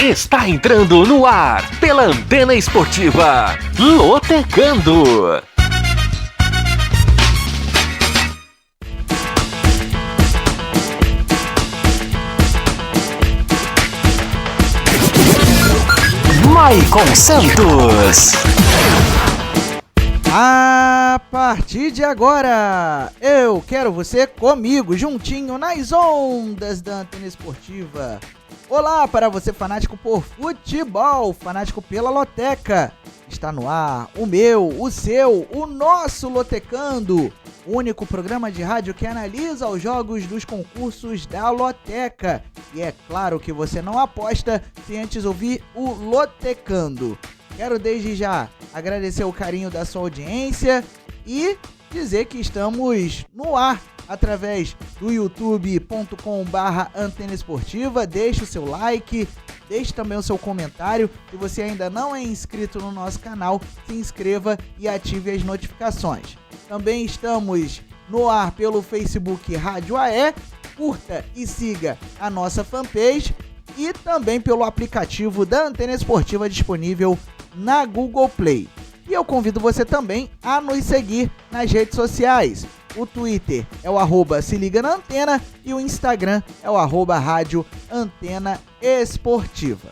Está entrando no ar pela Antena Esportiva, Lotecando. Maicon Santos. A partir de agora, eu quero você comigo, juntinho nas ondas da Antena Esportiva. Olá para você fanático por futebol, fanático pela Loteca. Está no ar o meu, o seu, o nosso Lotecando, o único programa de rádio que analisa os jogos dos concursos da Loteca. E é claro que você não aposta sem antes ouvir o Lotecando. Quero desde já agradecer o carinho da sua audiência e dizer que estamos no ar através do youtube.com/Antena Esportiva. Deixe o seu like, deixe também o seu comentário. Se você ainda não é inscrito no nosso canal, se inscreva e ative as notificações. Também estamos no ar pelo Facebook Rádio AE. Curta e siga a nossa fanpage e também pelo aplicativo da Antena Esportiva disponível na Google Play. E eu convido você também a nos seguir nas redes sociais. O Twitter é o @se liga na antena e o Instagram é o @rádio Antena Esportiva.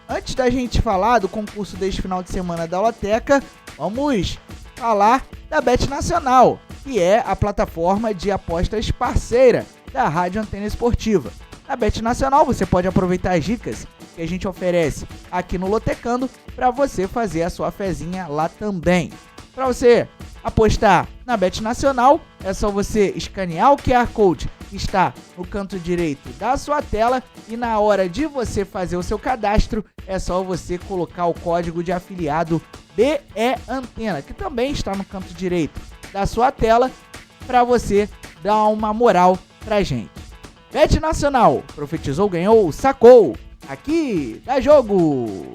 Antes da gente falar do concurso deste final de semana da Loteca, vamos falar da Bet Nacional, que é a plataforma de apostas parceira da Rádio Antena Esportiva. Na Bet Nacional você pode aproveitar as dicas que a gente oferece aqui no Lotecando para você fazer a sua fezinha lá também. Para você apostar na Bet Nacional, é só você escanear o QR Code que está no canto direito da sua tela e na hora de você fazer o seu cadastro, é só você colocar o código de afiliado BEAntena, que também está no canto direito da sua tela, para você dar uma moral pra gente. Bet Nacional, profetizou, ganhou, sacou. Aqui dá jogo!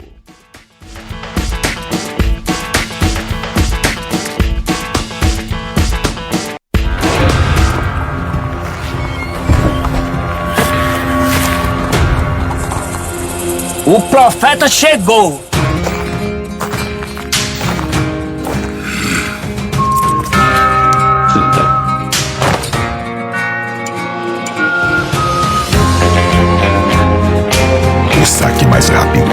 O profeta chegou! O saque mais rápido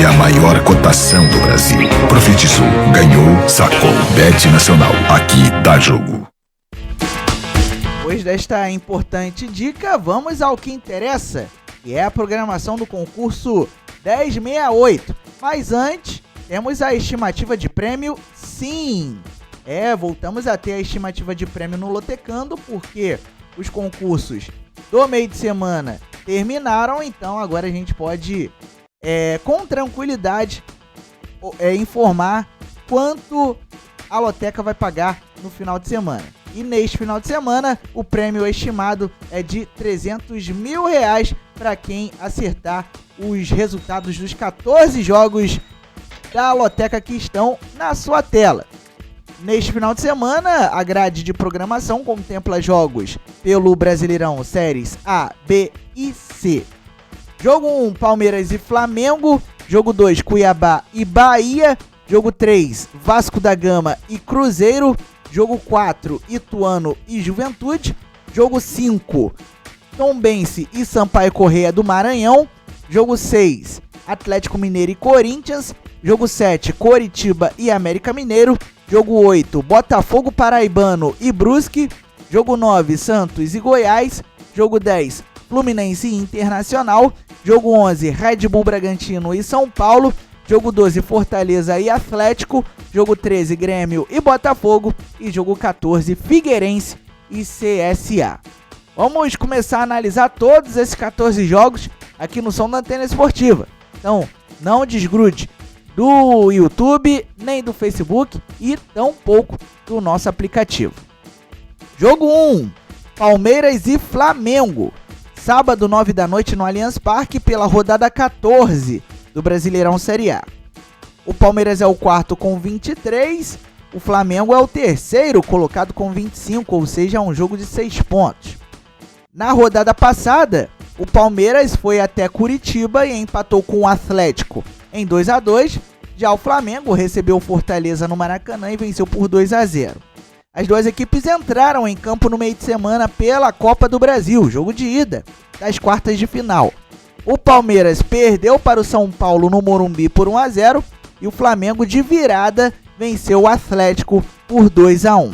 e a maior cotação do Brasil. Profetizou, ganhou, sacou. Bet Nacional, aqui dá jogo. Depois desta importante dica, vamos ao que interessa, que é a programação do concurso 1068. Mas antes, temos a estimativa de prêmio, sim! Voltamos a ter a estimativa de prêmio no Lotecando, porque os concursos do meio de semana terminaram, então agora a gente pode, com tranquilidade, informar quanto a Loteca vai pagar no final de semana. E neste final de semana, o prêmio estimado é de R$300 mil para quem acertar os resultados dos 14 jogos da Loteca que estão na sua tela. Neste final de semana, a grade de programação contempla jogos pelo Brasileirão Séries A, B e C. Jogo 1, Palmeiras e Flamengo. Jogo 2, Cuiabá e Bahia. Jogo 3, Vasco da Gama e Cruzeiro. Jogo 4, Ituano e Juventude. Jogo 5, Tombense e Sampaio Corrêa do Maranhão. Jogo 6, Atlético Mineiro e Corinthians. Jogo 7, Coritiba e América Mineiro. Jogo 8, Botafogo Paraibano e Brusque. Jogo 9, Santos e Goiás. Jogo 10, Fluminense e Internacional. Jogo 11, Red Bull Bragantino e São Paulo. Jogo 12, Fortaleza e Atlético. Jogo 13, Grêmio e Botafogo. E jogo 14, Figueirense e CSA. Vamos começar a analisar todos esses 14 jogos aqui no som da Antena Esportiva. Então, não desgrude do YouTube, nem do Facebook e tampouco do nosso aplicativo. Jogo 1, Palmeiras e Flamengo. Sábado, 9 da noite no Allianz Parque pela rodada 14 do Brasileirão Série A. O Palmeiras é o quarto com 23, o Flamengo é o terceiro colocado com 25, ou seja, é um jogo de 6 pontos. Na rodada passada, O Palmeiras foi até Curitiba e empatou com o Atlético em 2-2. Já o Flamengo recebeu o Fortaleza no Maracanã e venceu por 2-0. As duas equipes entraram em campo no meio de semana pela Copa do Brasil, jogo de ida das quartas de final. O Palmeiras perdeu para o São Paulo no Morumbi por 1-0 e o Flamengo de virada venceu o Atlético por 2-1.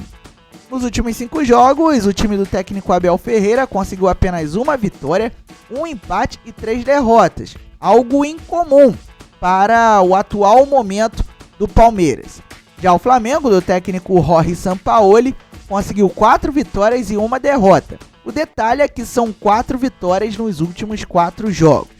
Nos últimos 5 jogos, o time do técnico Abel Ferreira conseguiu apenas uma vitória, um empate e 3 derrotas, algo incomum para o atual momento do Palmeiras. Já o Flamengo, do técnico Jorge Sampaoli, conseguiu 4 vitórias e 1 derrota. O detalhe é que são 4 vitórias nos últimos 4 jogos.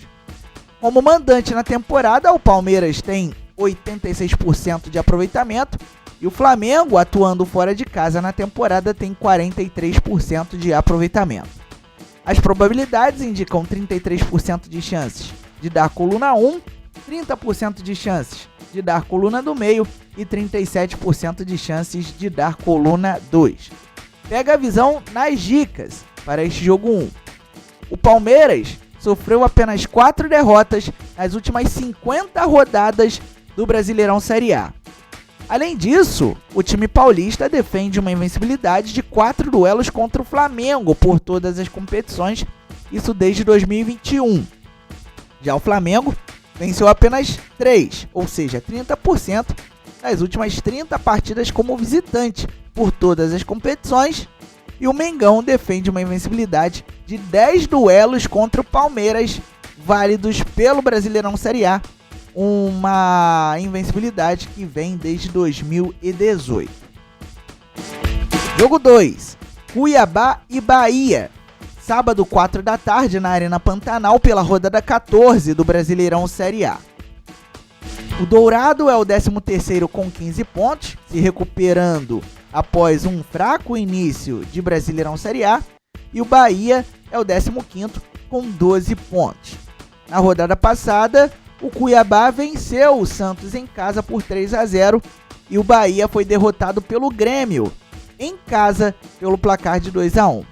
Como mandante na temporada, o Palmeiras tem 86% de aproveitamento e o Flamengo, atuando fora de casa na temporada, tem 43% de aproveitamento. As probabilidades indicam 33% de chances de dar coluna 1, 30% de chances de dar coluna do meio e 37% de chances de dar coluna 2. Pega a visão nas dicas para este jogo 1. O Palmeiras sofreu apenas 4 derrotas nas últimas 50 rodadas do Brasileirão Série A. Além disso, o time paulista defende uma invencibilidade de 4 duelos contra o Flamengo por todas as competições, isso desde 2021. Já o Flamengo venceu apenas 3, ou seja, 30% nas últimas 30 partidas como visitante por todas as competições, e o Mengão defende uma invencibilidade de 10 duelos contra o Palmeiras, válidos pelo Brasileirão Série A, uma invencibilidade que vem desde 2018. Jogo 2, Cuiabá e Bahia. Sábado, 4 da tarde, na Arena Pantanal, pela rodada 14 do Brasileirão Série A. O Dourado é o 13º com 15 pontos, se recuperando após um fraco início de Brasileirão Série A, e o Bahia é o 15º com 12 pontos. Na rodada passada, o Cuiabá venceu o Santos em casa por 3-0 e o Bahia foi derrotado pelo Grêmio em casa pelo placar de 2-1.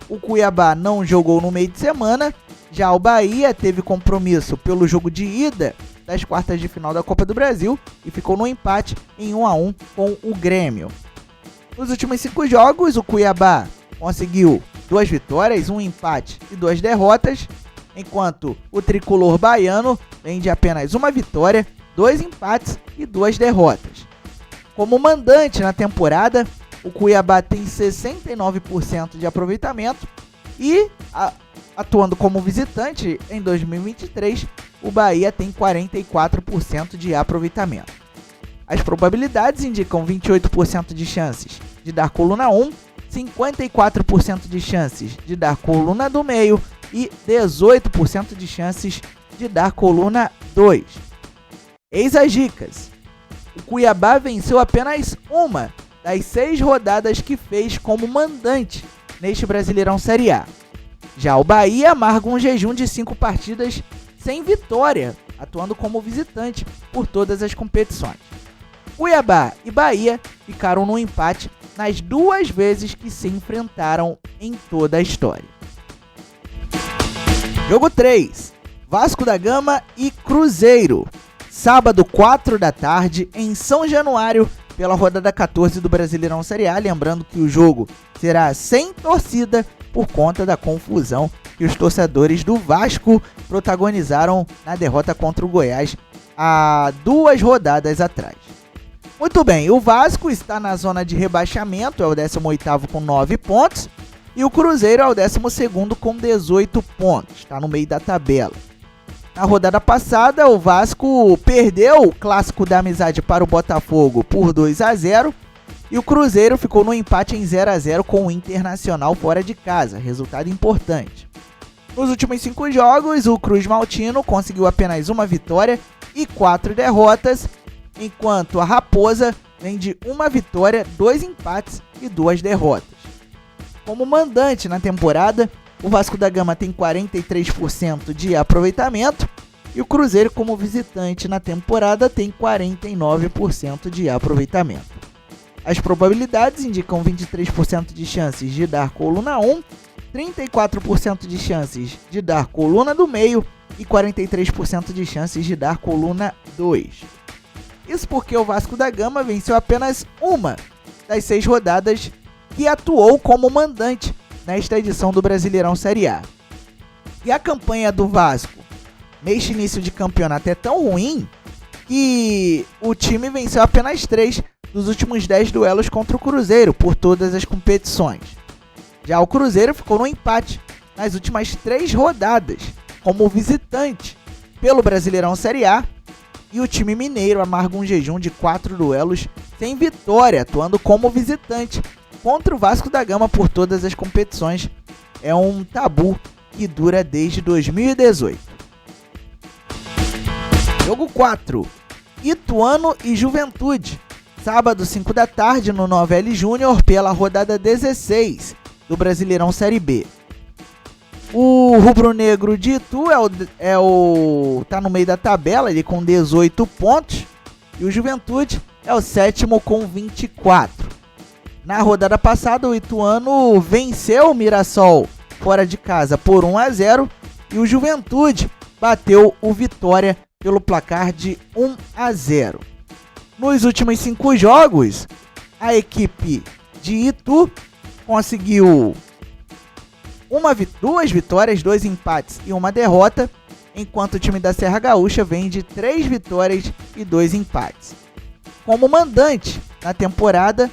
O Cuiabá não jogou no meio de semana, já o Bahia teve compromisso pelo jogo de ida das quartas de final da Copa do Brasil e ficou no empate em 1-1 com o Grêmio. Nos últimos 5 jogos, o Cuiabá conseguiu 2 vitórias, 1 empate e 2 derrotas, enquanto o tricolor baiano vem de apenas 1 vitória, 2 empates e 2 derrotas. Como mandante na temporada, o Cuiabá tem 69% de aproveitamento e, atuando como visitante em 2023, o Bahia tem 44% de aproveitamento. As probabilidades indicam 28% de chances de dar coluna 1, 54% de chances de dar coluna do meio e 18% de chances de dar coluna 2. Eis as dicas. O Cuiabá venceu apenas uma das 6 rodadas que fez como mandante neste Brasileirão Série A. Já o Bahia amarga um jejum de 5 partidas sem vitória, atuando como visitante por todas as competições. Cuiabá e Bahia ficaram no empate nas 2 vezes que se enfrentaram em toda a história. Jogo 3, Vasco da Gama e Cruzeiro. Sábado, 4 da tarde, em São Januário, pela rodada 14 do Brasileirão Série A. Lembrando que o jogo será sem torcida por conta da confusão que os torcedores do Vasco protagonizaram na derrota contra o Goiás há 2 rodadas atrás. Muito bem, o Vasco está na zona de rebaixamento, é o 18º com 9 pontos, e o Cruzeiro é o 12º com 18 pontos, está no meio da tabela. Na rodada passada, o Vasco perdeu o Clássico da Amizade para o Botafogo por 2-0 e o Cruzeiro ficou no empate em 0-0 com o Internacional fora de casa, resultado importante. Nos últimos 5 jogos, o Cruz Maltino conseguiu apenas 1 vitória e 4 derrotas, enquanto a Raposa vem de 1 vitória, 2 empates e 2 derrotas. Como mandante na temporada, o Vasco da Gama tem 43% de aproveitamento e o Cruzeiro, como visitante na temporada, tem 49% de aproveitamento. As probabilidades indicam 23% de chances de dar coluna 1, 34% de chances de dar coluna do meio e 43% de chances de dar coluna 2. Isso porque o Vasco da Gama venceu apenas uma das 6 rodadas que atuou como mandante nesta edição do Brasileirão Série A. E a campanha do Vasco neste início de campeonato é tão ruim que o time venceu apenas 3 dos últimos 10 duelos contra o Cruzeiro por todas as competições. Já o Cruzeiro ficou no empate nas últimas 3 rodadas como visitante pelo Brasileirão Série A, e o time mineiro amarga um jejum de 4 duelos sem vitória, atuando como visitante contra o Vasco da Gama por todas as competições. É um tabu que dura desde 2018. Jogo 4. Ituano e Juventude. Sábado, 5 da tarde, no Novelli Júnior, pela rodada 16 do Brasileirão Série B. O rubro-negro de Itu tá no meio da tabela, ele com 18 pontos. E o Juventude é o 7º com 24. Na rodada passada, o Ituano venceu o Mirassol fora de casa por 1-0. E o Juventude bateu o Vitória pelo placar de 1-0. Nos últimos 5 jogos, a equipe de Itu conseguiu 2 vitórias, 2 empates e 1 derrota, enquanto o time da Serra Gaúcha vem de 3 vitórias e 2 empates. Como mandante na temporada,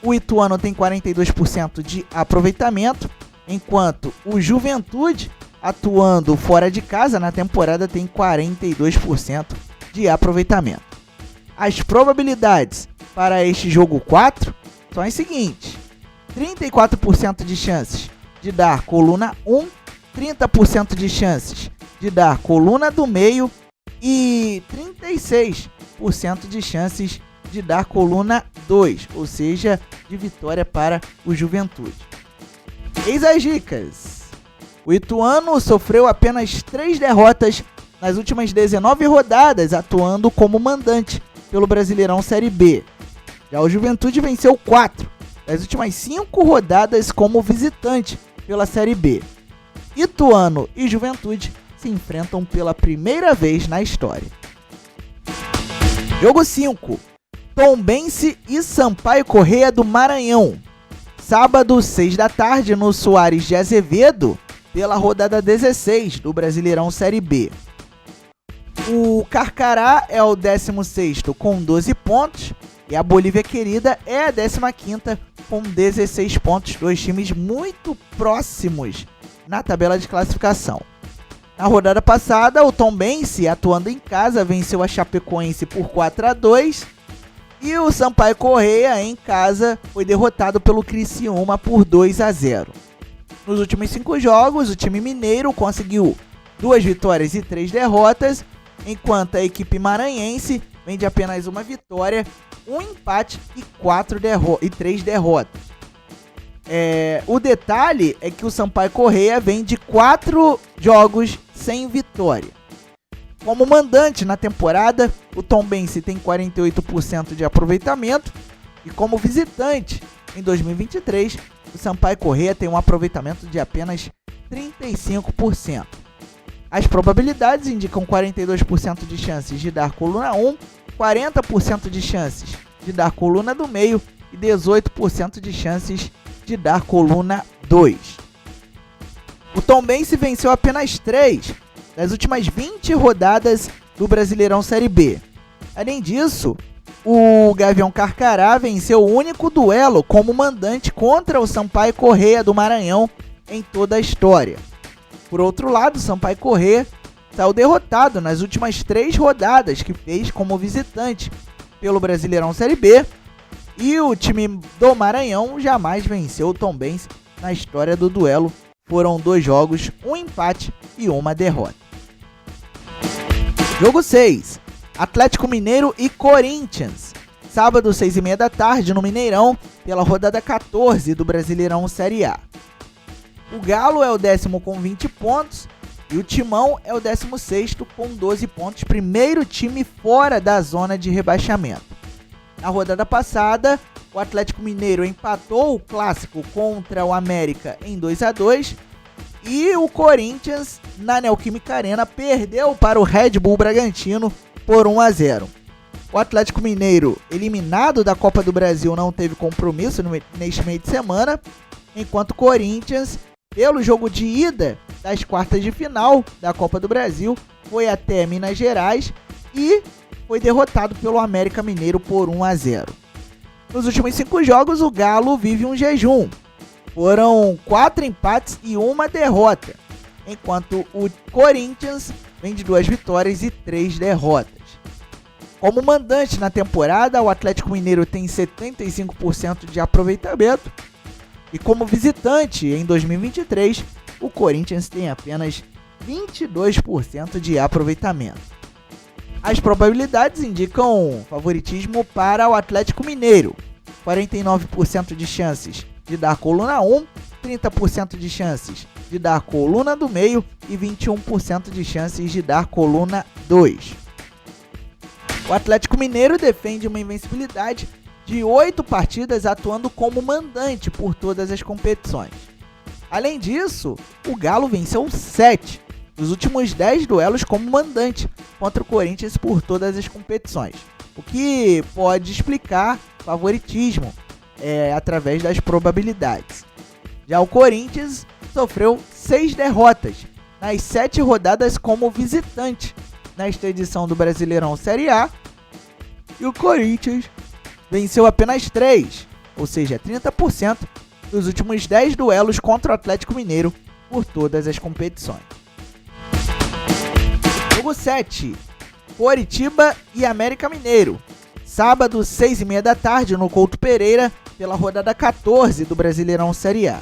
o Ituano tem 42% de aproveitamento, enquanto o Juventude, atuando fora de casa na temporada, tem 42% de aproveitamento. As probabilidades para este jogo 4 são as seguintes: 34% de chances de dar coluna 1, 30% de chances de dar coluna do meio e 36% de chances de dar coluna 2, ou seja, de vitória para o Juventude. Eis as dicas. O Ituano sofreu apenas 3 derrotas nas últimas 19 rodadas, atuando como mandante pelo Brasileirão Série B. Já o Juventude venceu 4 das últimas 5 rodadas como visitante pela Série B. Ituano e Juventude se enfrentam pela primeira vez na história. Jogo 5. Tombense e Sampaio Corrêa do Maranhão. Sábado, 6 da tarde, no Soares de Azevedo, pela rodada 16 do Brasileirão Série B. O Carcará é o 16º com 12 pontos e a Bolívia Querida é a 15ª com 16 pontos. 2 times muito próximos na tabela de classificação. Na rodada passada, o Tombense, atuando em casa, venceu a Chapecoense por 4-2 e o Sampaio Corrêa, em casa, foi derrotado pelo Criciúma por 2-0. Nos últimos 5 jogos, o time mineiro conseguiu 2 vitórias e 3 derrotas, enquanto a equipe maranhense vem de apenas 1 vitória, 1 empate e 3 derrotas. O detalhe é que o Sampaio Corrêa vem de 4 jogos sem vitória. Como mandante na temporada, o Tombense tem 48% de aproveitamento e como visitante em 2023, o Sampaio Corrêa tem um aproveitamento de apenas 35%. As probabilidades indicam 42% de chances de dar coluna 1, 40% de chances de dar coluna do meio e 18% de chances de dar coluna 2. O Tombense venceu apenas 3 das últimas 20 rodadas do Brasileirão Série B. Além disso, o Gavião Carcará venceu o único duelo como mandante contra o Sampaio Corrêa do Maranhão em toda a história. Por outro lado, o Sampaio Corrêa saiu derrotado nas últimas 3 rodadas que fez como visitante pelo Brasileirão Série B, e o time do Maranhão jamais venceu o Tombense na história do duelo. Foram 2 jogos, 1 empate e 1 derrota. Jogo 6. Atlético Mineiro e Corinthians. Sábado, 6h30 da tarde, no Mineirão, pela rodada 14 do Brasileirão Série A. O Galo é o 10º com 20 pontos e o Timão é o 16º com 12 pontos, primeiro time fora da zona de rebaixamento. Na rodada passada, o Atlético Mineiro empatou o clássico contra o América em 2-2 e o Corinthians, na Neoquímica Arena, perdeu para o Red Bull Bragantino por 1-0. O Atlético Mineiro, eliminado da Copa do Brasil, não teve compromisso neste meio de semana, enquanto o Corinthians, pelo jogo de ida das quartas de final da Copa do Brasil, foi até Minas Gerais e foi derrotado pelo América Mineiro por 1-0. Nos últimos 5 jogos, o Galo vive um jejum. Foram 4 empates e 1 derrota, enquanto o Corinthians vem de 2 vitórias e 3 derrotas. Como mandante na temporada, o Atlético Mineiro tem 75% de aproveitamento e como visitante em 2023, o Corinthians tem apenas 22% de aproveitamento. As probabilidades indicam favoritismo para o Atlético Mineiro, 49% de chances de dar coluna 1, 30% de chances de dar coluna do meio e 21% de chances de dar coluna 2. O Atlético Mineiro defende uma invencibilidade de 8 partidas atuando como mandante por todas as competições. Além disso, o Galo venceu 7 dos últimos 10 duelos como mandante contra o Corinthians por todas as competições, o que pode explicar favoritismo através das probabilidades. Já o Corinthians sofreu 6 derrotas nas 7 rodadas como visitante nesta edição do Brasileirão Série A, e o Corinthians venceu apenas 3, ou seja, 30% dos últimos 10 duelos contra o Atlético Mineiro por todas as competições. Jogo 7, Coritiba e América Mineiro, sábado 6h30 da tarde no Couto Pereira, pela rodada 14 do Brasileirão Série A.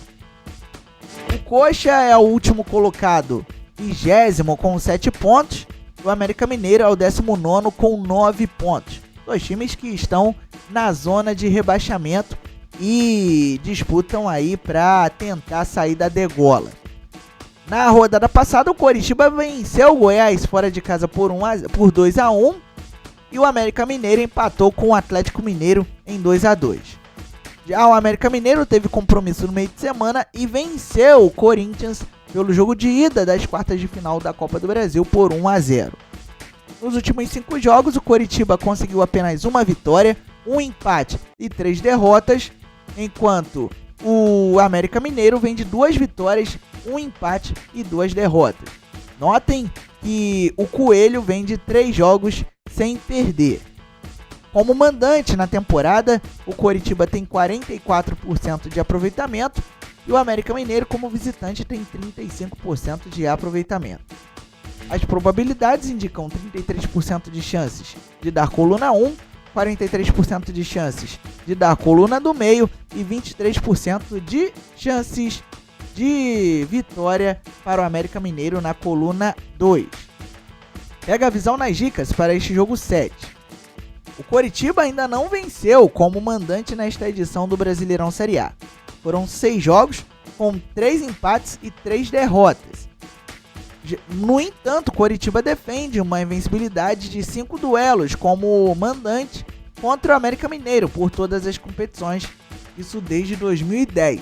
O Coxa é o último colocado, 20º com 7 pontos, e o América Mineiro é o 19º com 9 pontos. 2 times que estão na zona de rebaixamento e disputam aí para tentar sair da degola. Na rodada passada, o Coritiba venceu o Goiás fora de casa por 2-1 e o América Mineiro empatou com o Atlético Mineiro em 2-2. Já o América Mineiro teve compromisso no meio de semana e venceu o Corinthians pelo jogo de ida das quartas de final da Copa do Brasil por 1-0. Nos últimos 5 jogos, o Coritiba conseguiu apenas 1 vitória, 1 empate e 3 derrotas, enquanto o América Mineiro vem de 2 vitórias, 1 empate e 2 derrotas. Notem que o Coelho vem de 3 jogos sem perder. Como mandante na temporada, o Coritiba tem 44% de aproveitamento e o América Mineiro, como visitante, tem 35% de aproveitamento. As probabilidades indicam 33% de chances de dar coluna 1, 43% de chances de dar coluna do meio e 23% de chances de vitória para o América Mineiro na coluna 2. Pega a visão nas dicas para este jogo 7. O Coritiba ainda não venceu como mandante nesta edição do Brasileirão Série A. Foram 6 jogos com 3 empates e 3 derrotas. No entanto, o Coritiba defende uma invencibilidade de 5 duelos como mandante contra o América Mineiro por todas as competições, isso desde 2010.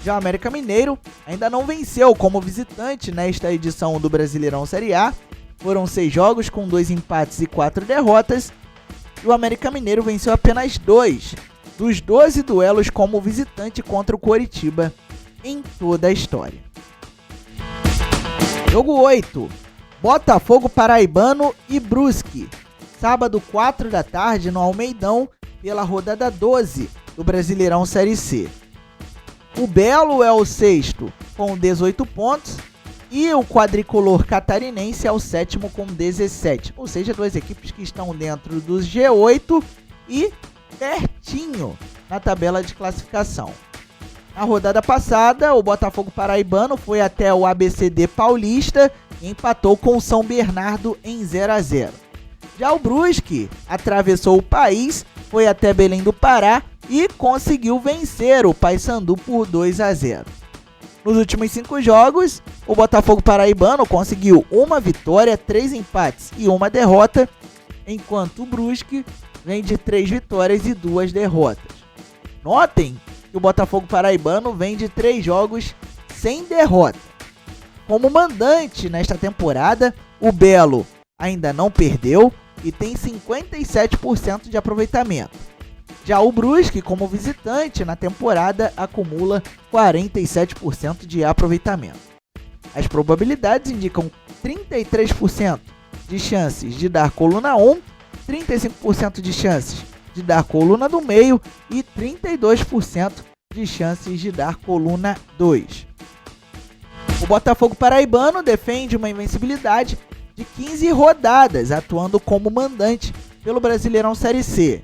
Já o América Mineiro ainda não venceu como visitante nesta edição do Brasileirão Série A. Foram 6 jogos com 2 empates e 4 derrotas. E o América Mineiro venceu apenas 2 dos 12 duelos como visitante contra o Coritiba em toda a história. Jogo 8, Botafogo Paraibano e Brusque, sábado 4 da tarde no Almeidão, pela rodada 12 do Brasileirão Série C. O Belo é o 6º com 18 pontos e o quadricolor catarinense é o 7º com 17, ou seja, 2 equipes que estão dentro dos G8 e pertinho na tabela de classificação. Na rodada passada, o Botafogo Paraibano foi até o ABCD Paulista e empatou com o São Bernardo em 0-0. Já o Brusque atravessou o país, foi até Belém do Pará e conseguiu vencer o Paysandu por 2-0. Nos últimos 5 jogos, o Botafogo Paraibano conseguiu 1 vitória, 3 empates e 1 derrota, enquanto o Brusque vem de 3 vitórias e 2 derrotas. Notem que o Botafogo paraibano vem de 3 jogos sem derrota. Como mandante nesta temporada, o Belo ainda não perdeu e tem 57% de aproveitamento. Já o Brusque, como visitante na temporada, acumula 47% de aproveitamento. As probabilidades indicam 33% de chances de dar coluna 1, 35% de chances de dar coluna do meio e 32% de chances de dar coluna 2. O Botafogo paraibano defende uma invencibilidade de 15 rodadas, atuando como mandante pelo Brasileirão Série C.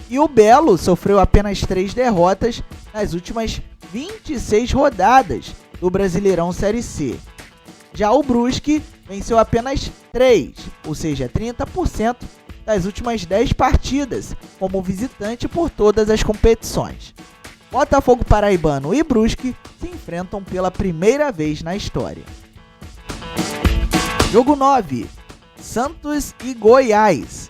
E o Belo sofreu apenas 3 derrotas nas últimas 26 rodadas do Brasileirão Série C. Já o Brusque venceu apenas 3, ou seja, 30% das últimas 10 partidas como visitante por todas as competições. Botafogo paraibano e Brusque se enfrentam pela primeira vez na história. Jogo 9, Santos e Goiás.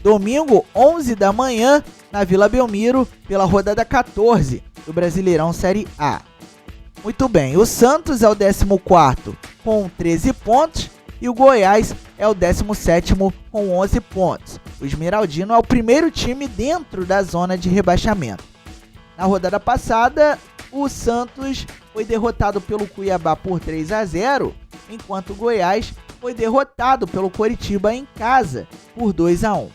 Domingo, 11 da manhã, na Vila Belmiro, pela rodada 14 do Brasileirão Série A. Muito bem, o Santos é o 14º com 13 pontos e o Goiás é o 17º com 11 pontos. O Esmeraldino é o primeiro time dentro da zona de rebaixamento. Na rodada passada, o Santos foi derrotado pelo Cuiabá por 3-0, enquanto o Goiás foi derrotado pelo Coritiba em casa por 2-1.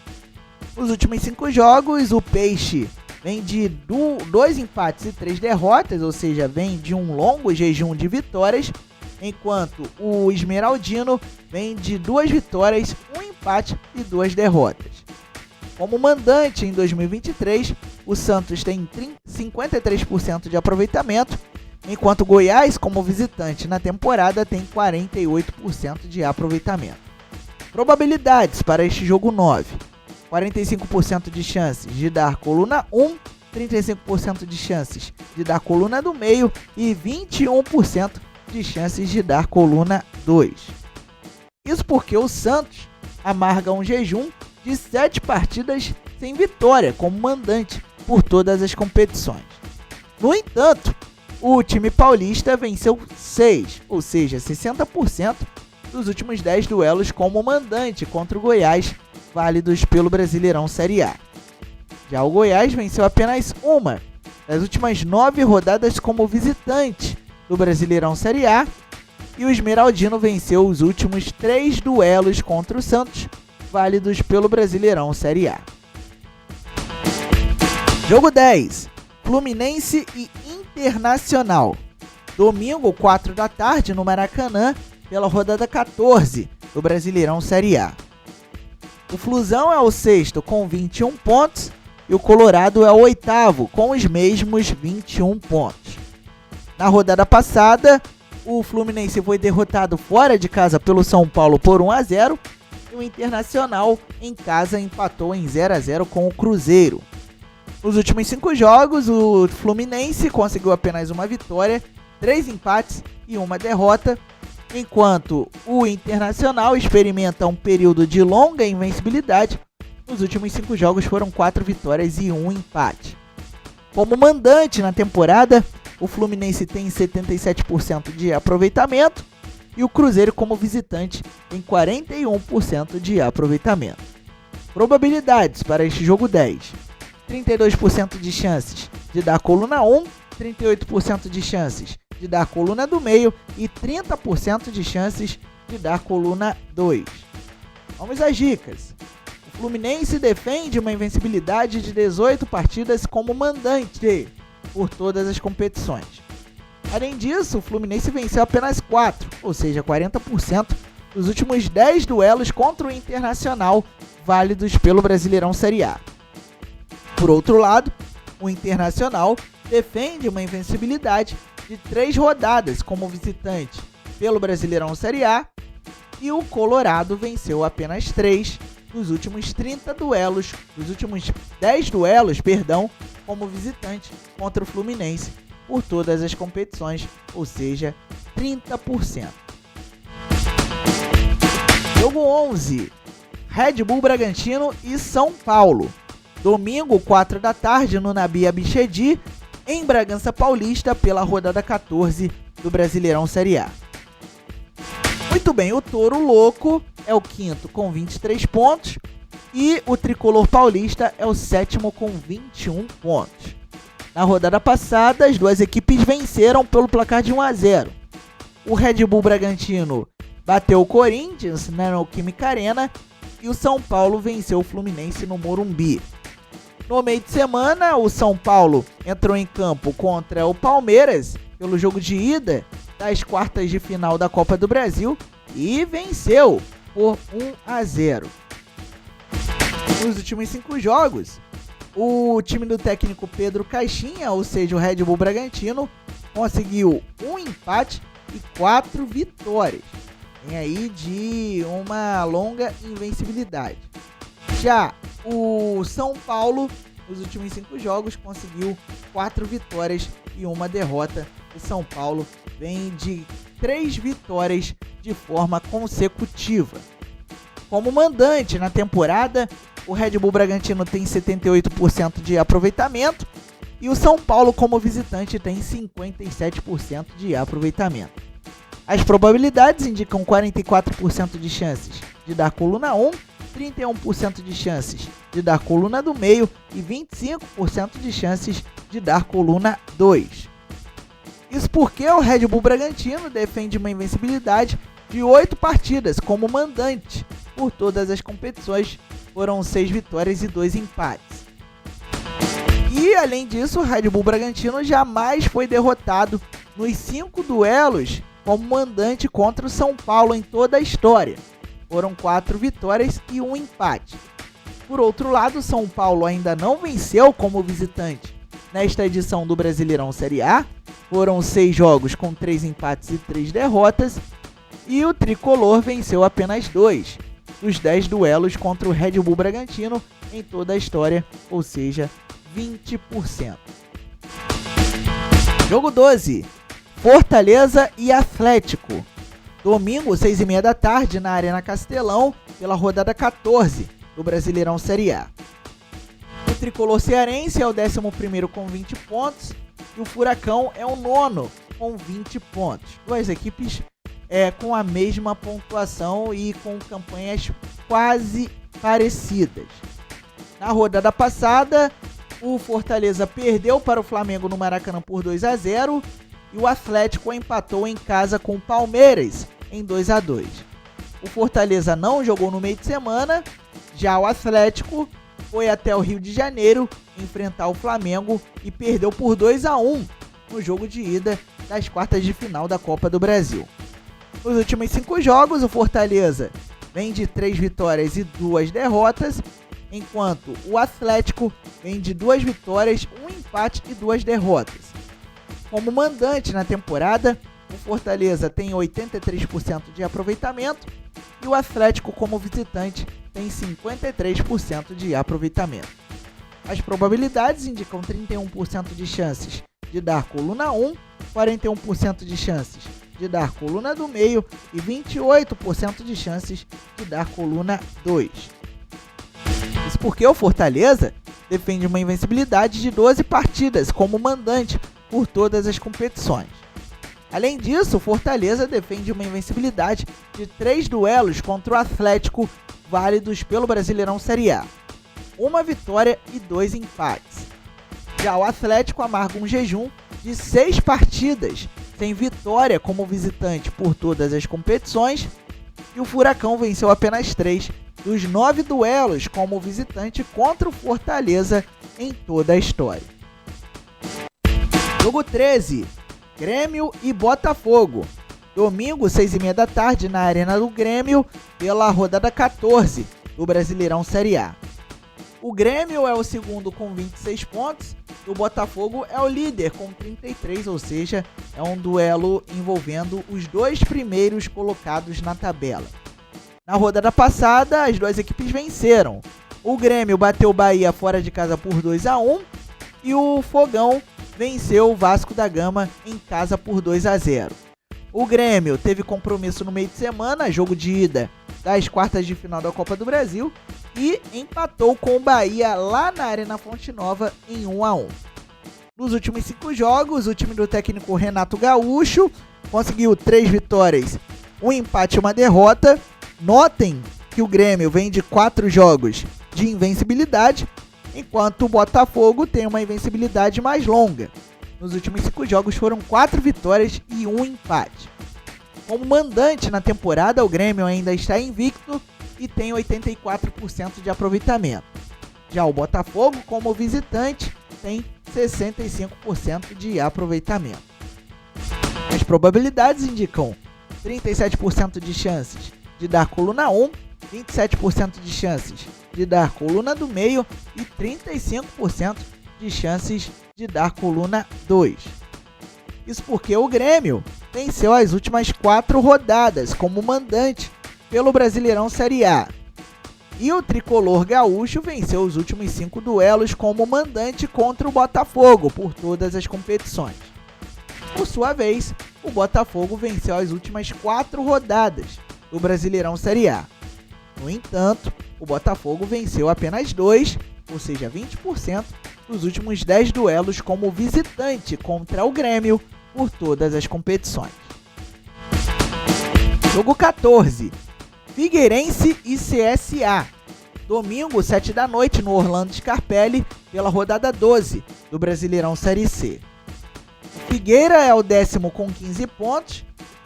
Nos últimos 5 jogos, o Peixe vem de 2 empates e 3 derrotas, ou seja, vem de um longo jejum de vitórias, enquanto o Esmeraldino vem de 2 vitórias, 1 empate e 2 derrotas. Como mandante em 2023, o Santos tem 53% de aproveitamento, enquanto o Goiás, como visitante na temporada, tem 48% de aproveitamento. Probabilidades para este jogo 9. 45% de chances de dar coluna 1, 35% de chances de dar coluna do meio e 21% de chances de dar coluna 2. Isso porque o Santos amarga um jejum de 7 partidas sem vitória como mandante por todas as competições. No entanto, o time paulista venceu 6, ou seja, 60% dos últimos 10 duelos como mandante contra o Goiás, válidos pelo Brasileirão Série A. Já o Goiás venceu apenas uma das últimas 9 rodadas como visitante do Brasileirão Série A e o Esmeraldino venceu os últimos 3 duelos contra o Santos, válidos pelo Brasileirão Série A. Jogo 10, Fluminense e Internacional. Domingo, 4 da tarde, no Maracanã, pela rodada 14 do Brasileirão Série A. O Flusão é o 6º com 21 pontos e o Colorado é o 8º com os mesmos 21 pontos. Na rodada passada, o Fluminense foi derrotado fora de casa pelo São Paulo por 1-0 e o Internacional em casa empatou em 0-0 com o Cruzeiro. Nos últimos 5 jogos, o Fluminense conseguiu apenas uma vitória, 3 empates e uma derrota, enquanto o Internacional experimenta um período de longa invencibilidade. Nos últimos 5 jogos foram 4 vitórias e 1 empate. Como mandante na temporada, o Fluminense tem 77% de aproveitamento e o Cruzeiro, como visitante, tem 41% de aproveitamento. Probabilidades para este jogo 10. 32% de chances de dar coluna 1, 38% de chances de dar coluna do meio e 30% de chances de dar coluna 2. Vamos às dicas. O Fluminense defende uma invencibilidade de 18 partidas como mandante por todas as competições. Além disso, o Fluminense venceu apenas 4, ou seja, 40% dos últimos 10 duelos contra o Internacional, válidos pelo Brasileirão Série A. Por outro lado, o Internacional defende uma invencibilidade de 3 rodadas como visitante pelo Brasileirão Série A e o Colorado venceu apenas 3 dos últimos 10 duelos, como visitante contra o Fluminense por todas as competições, ou seja, 30%. Jogo 11, Red Bull Bragantino e São Paulo. Domingo, 4 da tarde, no Nabi Abichedi, em Bragança Paulista, pela rodada 14 do Brasileirão Série A. Muito bem, o Touro Louco é o quinto com 23 pontos e o Tricolor Paulista é o sétimo com 21 pontos. Na rodada passada, as duas equipes venceram pelo placar de 1-0. O Red Bull Bragantino bateu o Corinthians na Neoquímica Arena e o São Paulo venceu o Fluminense no Morumbi. No meio de semana, o São Paulo entrou em campo contra o Palmeiras pelo jogo de ida das quartas de final da Copa do Brasil e venceu por 1-0. Nos últimos 5 jogos, o time do técnico Pedro Caixinha, ou seja, o Red Bull Bragantino, conseguiu um empate e 4 vitórias. Vem aí de uma longa invencibilidade. Já o São Paulo, nos últimos 5 jogos, conseguiu 4 vitórias e uma derrota. O São Paulo vem de 3 vitórias de forma consecutiva. Como mandante na temporada, o Red Bull Bragantino tem 78% de aproveitamento e o São Paulo, como visitante, tem 57% de aproveitamento. As probabilidades indicam 44% de chances de dar coluna 1, 31% de chances de dar coluna do meio e 25% de chances de dar coluna 2. Isso porque o Red Bull Bragantino defende uma invencibilidade de 8 partidas como mandante por todas as competições. Foram 6 vitórias e 2 empates. E além disso, o Red Bull Bragantino jamais foi derrotado nos 5 duelos como mandante contra o São Paulo em toda a história. Foram 4 vitórias e 1 empate. Por outro lado, o São Paulo ainda não venceu como visitante nesta edição do Brasileirão Série A. Foram 6 jogos com 3 empates e 3 derrotas. E o Tricolor venceu apenas 2 dos 10 duelos contra o Red Bull Bragantino em toda a história, ou seja, 20%. Jogo 12. Fortaleza e Atlético. Domingo, 6h30 da tarde, na Arena Castelão, pela rodada 14 do Brasileirão Série A. O Tricolor Cearense é o 11º com 20 pontos e o Furacão é o 9º com 20 pontos. Duas equipes com a mesma pontuação e com campanhas quase parecidas. Na rodada passada, o Fortaleza perdeu para o Flamengo no Maracanã por 2-0 e o Atlético empatou em casa com o Palmeiras em 2-2. O Fortaleza não jogou no meio de semana, já o Atlético foi até o Rio de Janeiro enfrentar o Flamengo e perdeu por 2-1 no jogo de ida das quartas de final da Copa do Brasil. Nos últimos 5 jogos, o Fortaleza vem de 3 vitórias e 2 derrotas, enquanto o Atlético vem de 2 vitórias, 1 empate e 2 derrotas. Como mandante na temporada, o Fortaleza tem 83% de aproveitamento e o Atlético, como visitante, tem 53% de aproveitamento. As probabilidades indicam 31% de chances de dar coluna 1, 41% de chances de dar coluna do meio e 28% de chances de dar coluna 2. Isso porque o Fortaleza defende uma invencibilidade de 12 partidas como mandante por todas as competições. Além disso, o Fortaleza defende uma invencibilidade de 3 duelos contra o Atlético válidos pelo Brasileirão Série A. 1 vitória e 2 empates. Já o Atlético amarga um jejum de 6 partidas sem vitória como visitante por todas as competições e o Furacão venceu apenas 3 dos 9 duelos como visitante contra o Fortaleza em toda a história. Jogo 13. Grêmio e Botafogo. Domingo, 6h30 da tarde, na Arena do Grêmio, pela rodada 14 do Brasileirão Série A. O Grêmio é o segundo com 26 pontos e o Botafogo é o líder com 33, ou seja, é um duelo envolvendo os 2 primeiros colocados na tabela. Na rodada passada, as duas equipes venceram. O Grêmio bateu o Bahia fora de casa por 2-1 e o Fogão venceu o Vasco da Gama em casa por 2-0. O Grêmio teve compromisso no meio de semana, jogo de ida das quartas de final da Copa do Brasil e empatou com o Bahia lá na Arena Fonte Nova em 1-1. Nos últimos 5 jogos, o time do técnico Renato Gaúcho conseguiu 3 vitórias, 1 empate e 1 derrota. Notem que o Grêmio vem de 4 jogos de invencibilidade, enquanto o Botafogo tem uma invencibilidade mais longa. Nos últimos 5 jogos foram 4 vitórias e 1 empate. Como mandante na temporada, o Grêmio ainda está invicto e tem 84% de aproveitamento. Já o Botafogo, como visitante, tem 65% de aproveitamento. As probabilidades indicam 37% de chances de dar coluna 1, 27% de chances de dar coluna do meio e 35% de chances de dar coluna 2. Isso porque o Grêmio venceu as últimas 4 rodadas como mandante pelo Brasileirão Série A. E o tricolor gaúcho venceu os últimos 5 duelos como mandante contra o Botafogo por todas as competições. Por sua vez, o Botafogo venceu as últimas 4 rodadas do Brasileirão Série A. No entanto, o Botafogo venceu apenas 2, ou seja, 20%, dos últimos 10 duelos como visitante contra o Grêmio por todas as competições. Jogo 14. Figueirense e CSA. Domingo, 7 da noite, no Orlando Scarpelli, pela rodada 12 do Brasileirão Série C. O Figueira é o 10º com 15 pontos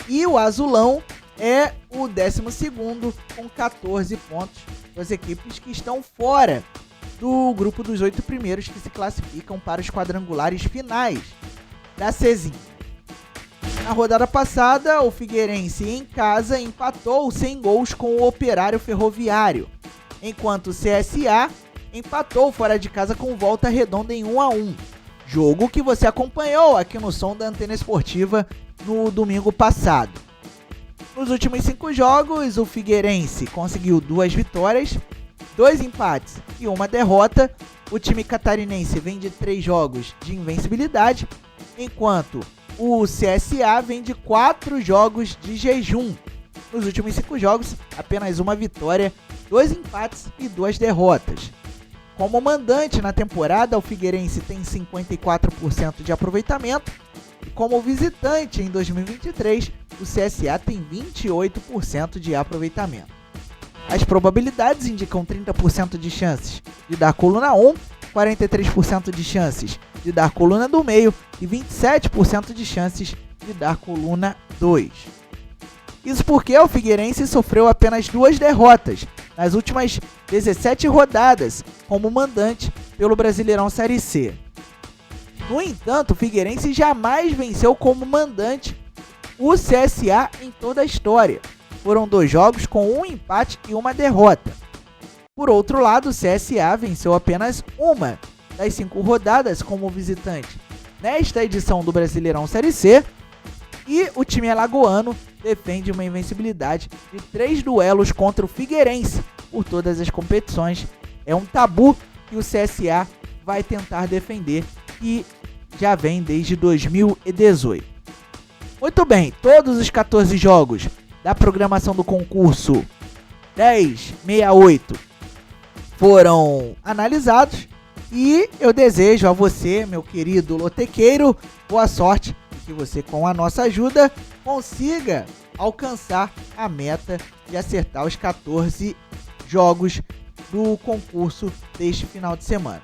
e o Azulão é o 12º com 14 pontos. As equipes que estão fora do grupo dos 8 primeiros que se classificam para os quadrangulares finais da Cezinha. Na rodada passada, o Figueirense em casa empatou sem gols com o Operário Ferroviário, enquanto o CSA empatou fora de casa com Volta Redonda em 1-1, jogo que você acompanhou aqui no Som da Antena Esportiva no domingo passado. Nos últimos 5 jogos, o Figueirense conseguiu 2 vitórias, 2 empates e 1 derrota. O time catarinense vem de 3 jogos de invencibilidade, enquanto o CSA vem de 4 jogos de jejum. Nos últimos 5 jogos, apenas 1 vitória, 2 empates e 2 derrotas. Como mandante na temporada, o Figueirense tem 54% de aproveitamento. E como visitante em 2023, o CSA tem 28% de aproveitamento. As probabilidades indicam 30% de chances de dar coluna 1, 43% de chances de dar coluna do meio e 27% de chances de dar coluna 2. Isso porque o Figueirense sofreu apenas 2 derrotas nas últimas 17 rodadas como mandante pelo Brasileirão Série C. No entanto, o Figueirense jamais venceu como mandante o CSA em toda a história. Foram 2 jogos com 1 empate e 1 derrota. Por outro lado, o CSA venceu apenas 1 das 5 rodadas como visitante nesta edição do Brasileirão Série C, e o time alagoano defende uma invencibilidade de 3 duelos contra o Figueirense por todas as competições. É um tabu que o CSA vai tentar defender e já vem desde 2018. Muito bem, todos os 14 jogos da programação do concurso 1068 foram analisados e eu desejo a você, meu querido lotequeiro, boa sorte e que você, com a nossa ajuda, consiga alcançar a meta de acertar os 14 jogos do concurso deste final de semana.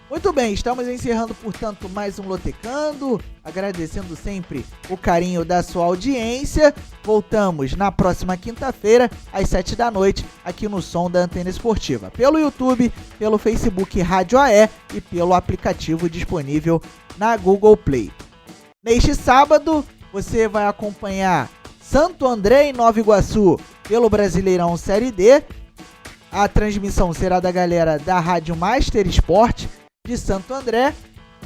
Muito bem, estamos encerrando, portanto, mais um Lotecando, agradecendo sempre o carinho da sua audiência. Voltamos na próxima quinta-feira, às 7 da noite, aqui no Som da Antena Esportiva, pelo YouTube, pelo Facebook Rádio AE e pelo aplicativo disponível na Google Play. Neste sábado, você vai acompanhar Santo André e Nova Iguaçu pelo Brasileirão Série D. A transmissão será da galera da Rádio Master Esporte de Santo André.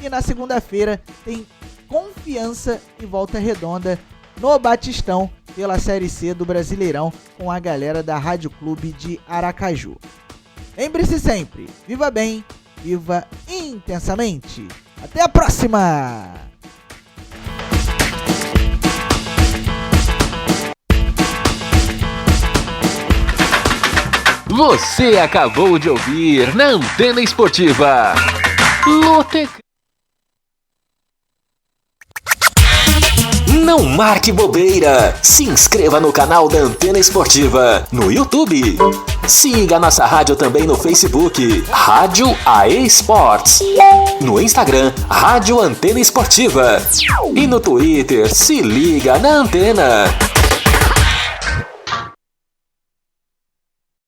E na segunda-feira tem Confiança e Volta Redonda no Batistão pela Série C do Brasileirão com a galera da Rádio Clube de Aracaju. Lembre-se sempre, viva bem, viva intensamente. Até a próxima! Você acabou de ouvir na Antena Esportiva. Lotecando. Não marque bobeira. Se inscreva no canal da Antena Esportiva no YouTube. Siga a nossa rádio também no Facebook, Rádio AE Sports. No Instagram, Rádio Antena Esportiva. E no Twitter, se liga na Antena.